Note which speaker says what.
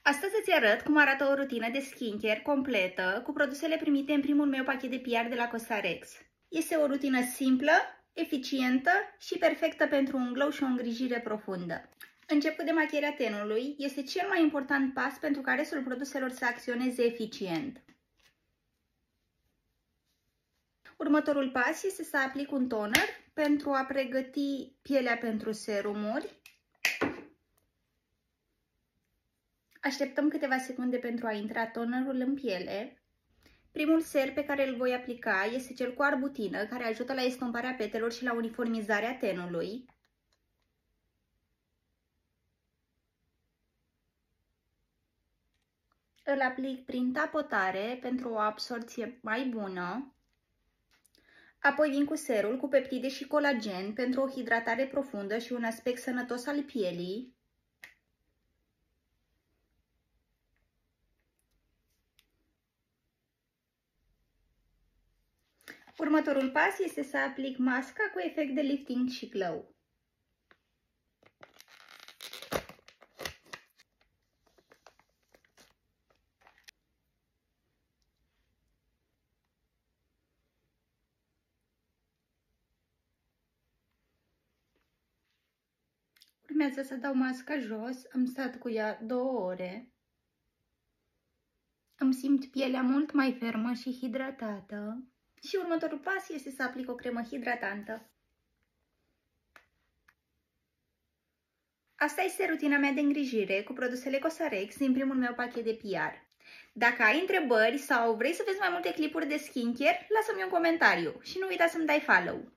Speaker 1: Astăzi îți arăt cum arată o rutină de skincare completă cu produsele primite în primul meu pachet de PR de la Cosrx. Este o rutină simplă, eficientă și perfectă pentru un glow și o îngrijire profundă. Început de machierea tenului este cel mai important pas pentru ca restul produselor să acționeze eficient. Următorul pas este să aplic un toner pentru a pregăti pielea pentru serumuri. Așteptăm câteva secunde pentru a intra tonerul în piele. Primul ser pe care îl voi aplica este cel cu arbutină, care ajută la estomparea petelor și la uniformizarea tenului. Îl aplic prin tapotare pentru o absorție mai bună. Apoi vin cu serul cu peptide și colagen pentru o hidratare profundă și un aspect sănătos al pielii. Următorul pas este să aplic masca cu efect de lifting și glow. Urmează să dau masca jos, am stat cu ea 2 ore. Îmi simt pielea mult mai fermă și hidratată. Și următorul pas este să aplic o cremă hidratantă. Asta este rutina mea de îngrijire cu produsele Cosrx din primul meu pachet de PR. Dacă ai întrebări sau vrei să vezi mai multe clipuri de skincare, lasă-mi un comentariu și nu uita să-mi dai follow.